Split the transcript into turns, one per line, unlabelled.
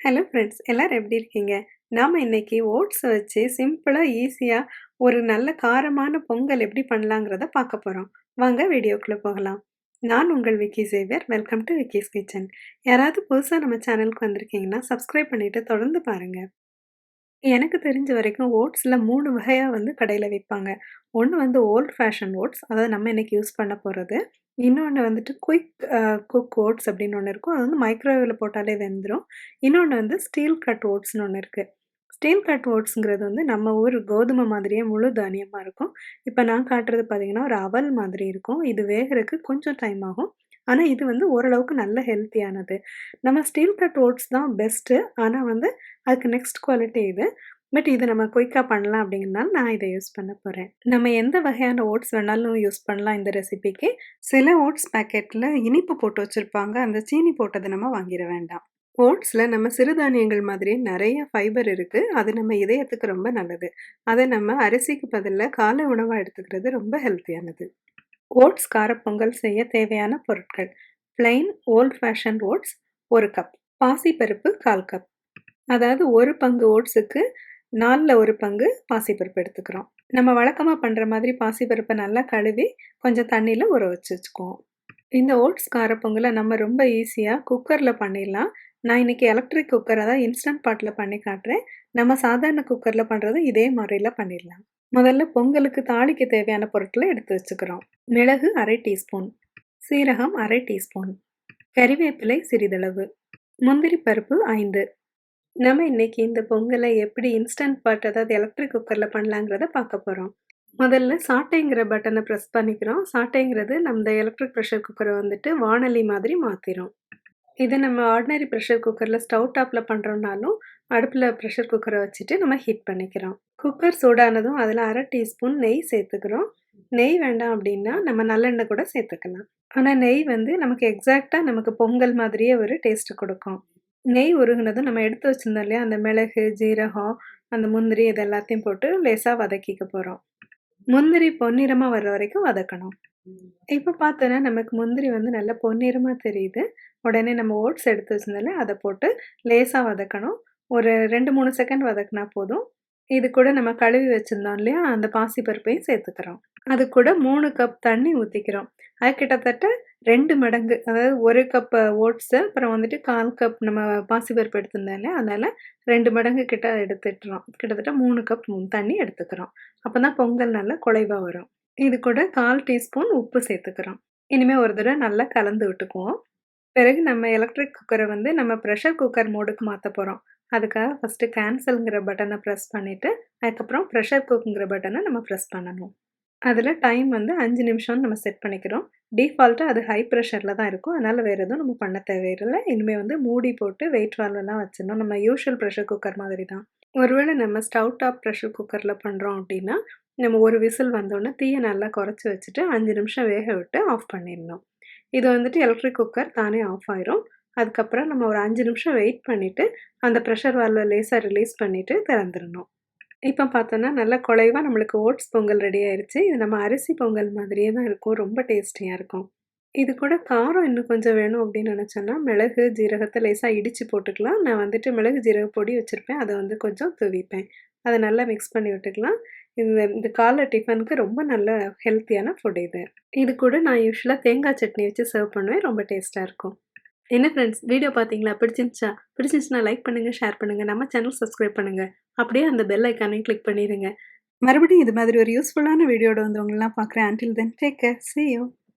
Hello friends, எல்லாரும் எப்படி இருக்கீங்க? நாம இன்னைக்கு ஓட்ஸ் வச்சு சிம்பிளா, ஈஸியா ஒரு நல்ல காரமான பொங்கல் எப்படி பண்ணலாங்கிறத பார்க்க போறோம். வாங்க வீடியோக்குள்ள போகலாம். நான் உங்கள் Vicky Xavier. Welcome to Vicky's kitchen. யாராவது புதுசா நம்ம சேனலுக்கு வந்திருக்கீங்கன்னா, சப்ஸ்கிரைப் பண்ணிட்டு தொடர்ந்து பாருங்க. எனக்கு தெரிஞ்ச வரைக்கும் ஓட்ஸ்ல 3 வகையா கடையில விப்பாங்க. ஒண்ணு ஓல்ட் ஃபேஷன் ஓட்ஸ். அதாவது நம்ம இன்னைக்கு யூஸ் பண்ண போறது. இன்னொன்னு குயிக் குக் ஓட்ஸ் அப்படின்னு ஒண்ணு இருக்கும். அது மைக்ரோவேவ்ல போட்டாலே வெந்துரும். இன்னொன்னு ஸ்டீல் கட் ஓட்ஸ்ன்னு ஒண்ணு இருக்கு. ஸ்டீல் கட் ஓட்ஸ்ங்கிறது நம்ம ஊர் கோதுமை மாதிரியே முழு தானியமா இருக்கும். இப்ப நான் காட்டுறது பார்த்தீங்கன்னா, ஒரு அவல் மாதிரி இருக்கும். இது வேகறதுக்கு கொஞ்சம் டைம் ஆகும். ஆனா இது ஓரளவுக்கு நல்ல ஹெல்த்தியானது. நம்ம ஸ்டீல் கட் ஓட்ஸ் தான் பெஸ்ட்டு. ஆனா அதுக்கு நெக்ஸ்ட் குவாலிட்டி இது. பட் இது நம்ம குயிக்கா பண்ணலாம் அப்படிங்கிறனால நான் இத யூஸ் பண்ண போறேன். நம்ம எந்த வகையான ஓட்ஸ் வேணாலும் யூஸ் பண்ணலாம் இந்த ரெசிபிக்கு. சில ஓட்ஸ் பாக்கெட்ல இனிப்பு போட்டு வச்சிருப்பாங்க. அந்த சீனி போட்டத நம்ம வாங்கிற வேண்டாம். ஓட்ஸ்ல நம்ம சிறுதானியங்கள் மாதிரியே நெறைய ஃபைபர் இருக்கு. அது நம்ம இதயத்துக்கு ரொம்ப நல்லது. அத நம்ம அரிசிக்கு பதிலா காலை உணவா எடுத்துக்கிறது ரொம்ப ஹெல்த்தியானது. ஓட்ஸ் காரப்பொங்கல் செய்ய தேவையான பொருட்கள்: plain old fashion oats 1 cup, பாசிப்பருப்பு 1/4 கப். அதாவது 1 பங்கு ஓட்ஸுக்கு 4ல 1 பங்கு பாசிப்பருப்பு எடுத்துக்கிறோம். நம்ம வழக்கமா பண்ற மாதிரி பாசிப்பருப்பை நல்லா கழுவி கொஞ்சம் தண்ணியில ஊற வச்சுக்குவோம். இந்த ஓட்ஸ் காரப்பொங்கலை நம்ம ரொம்ப ஈஸியா குக்கர்ல பண்ணிடலாம். நான் இன்னைக்கு எலக்ட்ரிக் குக்கர், அதாவது இன்ஸ்டன்ட் பாட்ல பண்ணி காட்டுறேன். நம்ம சாதாரண குக்கர்ல பண்றது இதே முறையில பண்ணிடலாம். முதல்ல பொங்கலுக்கு தாளிக்க தேவையான பொருட்களை எடுத்து வச்சுக்கிறோம். மிளகு 1/2 டீஸ்பூன், சீரகம் 1/2 டீஸ்பூன், கறிவேப்பிலை சிறிதளவு, முந்திரி பருப்பு 5. நம்ம இன்னைக்கு இந்த பொங்கலை எப்படி இன்ஸ்டன்ட் பாட், அதாவது எலக்ட்ரிக் குக்கர்ல பண்ணலாங்கிறத பார்க்க போறோம். முதல்ல சாட்டைங்கிற பட்டனை ப்ரெஸ் பண்ணிக்கிறோம். சாட்டைங்கிறது நம்ம எலக்ட்ரிக் ப்ரெஷர் குக்கரை வாணலி மாதிரி மாத்திரும். இது நம்ம ஆர்டினரி ப்ரெஷர் குக்கர்ல ஸ்டவ் டாப்ல பண்றோம்னாலும் அடுப்புல ப்ரெஷர் குக்கரை வச்சுட்டு நம்ம ஹீட் பண்ணிக்கிறோம். குக்கர் சூடானதும் அதில் 1/2 டீஸ்பூன் நெய் சேர்த்துக்கிறோம். நெய் வேண்டாம் அப்படின்னா நம்ம நல்லெண்ணெய் கூட சேர்த்துக்கலாம். ஆனால் நெய் நமக்கு எக்ஸாக்டாக நமக்கு பொங்கல் மாதிரியே ஒரு டேஸ்ட் கொடுக்கும். நெய் உருகுனதும் நம்ம எடுத்து வச்சிருந்தோம் இல்லையா, அந்த மிளகு, ஜீரகம், அந்த முந்திரி, இது எல்லாத்தையும் போட்டு லேசாக வதக்கிக்க போகிறோம். முந்திரி பொன்னிறமாக வர்ற வரைக்கும் வதக்கணும். இப்போ பார்த்தோன்னா நமக்கு முந்திரி நல்லா பொன்னிறமாக தெரியுது. உடனே நம்ம ஓட்ஸ் எடுத்து வச்சிருந்தாலே அதை போட்டு லேசாக வதக்கணும். ஒரு 2-3 செகண்ட் வதக்குனா போதும். இது கூட நம்ம கழுவி வச்சுருந்தோம் இல்லையா, அந்த பாசிப்பருப்பையும் சேர்த்துக்கிறோம். அது கூட 3 கப் தண்ணி ஊற்றிக்கிறோம். அது கிட்டத்தட்ட 2 மடங்கு, அதாவது 1 கப் ஓட்ஸு, அப்புறம் 1/4 கப் நம்ம பாசிப்பருப்பு எடுத்திருந்தோம் இல்லையா, அதனால் 2 மடங்கு கிட்ட எடுத்துட்டுறோம். கிட்டத்தட்ட 3 கப் தண்ணி எடுத்துக்கிறோம். அப்போ தான் பொங்கல் நல்லா குழைவாக வரும். இது கூட 1/4 டீஸ்பூன் உப்பு சேர்த்துக்கிறோம். இனிமேல் ஒரு தடவை நல்லா கலந்து விட்டுக்குவோம். பிறகு நம்ம எலக்ட்ரிக் குக்கரை நம்ம ப்ரெஷர் குக்கர் மோடுக்கு மாற்ற போகிறோம். அதுக்காக ஃபஸ்ட்டு கேன்சல்ங்கிற பட்டனை ப்ரெஸ் பண்ணிவிட்டு அதுக்கப்புறம் ப்ரெஷர் குக்குங்கிற பட்டனை நம்ம ப்ரெஸ் பண்ணணும். அதில் டைம் 5 நிமிஷம்னு நம்ம செட் பண்ணிக்கிறோம். டிஃபால்ட்டாக அது ஹை ப்ரெஷரில் தான் இருக்கும். அதனால் வேறு எதுவும் நம்ம பண்ண தேவையில்லை. இனிமேல் மூடி போட்டு வெயிட் வால்வெல்லாம் வச்சிடணும். நம்ம யூஷுவல் ப்ரெஷர் குக்கர் மாதிரி தான். ஒருவேளை நம்ம ஸ்டவ் டாப் ப்ரெஷர் குக்கரில் பண்ணுறோம் அப்படின்னா நம்ம ஒரு விசில் வந்தோடனே தீயை நல்லா குறைச்சி வச்சுட்டு 5 நிமிஷம் வேக விட்டு ஆஃப் பண்ணிடணும். இது எலக்ட்ரிக் குக்கர் தானே ஆஃப் ஆயிரும். அதுக்கப்புறம் நம்ம ஒரு 5 நிமிஷம் வெயிட் பண்ணிவிட்டு அந்த ப்ரெஷர் வால்வை லேசாக ரிலீஸ் பண்ணிவிட்டு திறந்துடணும். இப்போ பார்த்தோன்னா நல்லா குழைவாக நம்மளுக்கு ஓட்ஸ் பொங்கல் ரெடி ஆயிடுச்சு. இது நம்ம அரிசி பொங்கல் மாதிரியே தான் இருக்கும். ரொம்ப டேஸ்டியாக இருக்கும். இது கூட காரம் இன்னும் கொஞ்சம் வேணும் அப்படின்னு நினச்சோன்னா மிளகு, ஜீரகத்தை லேசாக இடித்து போட்டுக்கலாம். நான் மிளகு ஜீரக பொடி வச்சுருப்பேன். அதை கொஞ்சம் தூவிப்பேன். அதை நல்லா மிக்ஸ் பண்ணி விட்டுக்கலாம். இந்த காலை டிஃபனுக்கு ரொம்ப நல்ல ஹெல்த்தியான ஃபுட் இது. இது கூட நான் யூஸ்வலாக தேங்காய் சட்னி வச்சு சர்வ் பண்ணுவேன். ரொம்ப டேஸ்ட்டாக இருக்கும். என்ன ஃப்ரெண்ட்ஸ், வீடியோ பார்த்தீங்களா? பிடிச்சிருந்துச்சுன்னா லைக் பண்ணுங்கள், ஷேர் பண்ணுங்கள், நம்ம சேனல் சப்ஸ்கிரைப் பண்ணுங்கள். அப்படியே அந்த பெல் ஐக்கானையும் கிளிக் பண்ணிடுங்க. மறுபடியும் இது மாதிரி ஒரு யூஸ்ஃபுல்லான வீடியோட உங்களெல்லாம் பார்க்குறேன். until then take care, see you.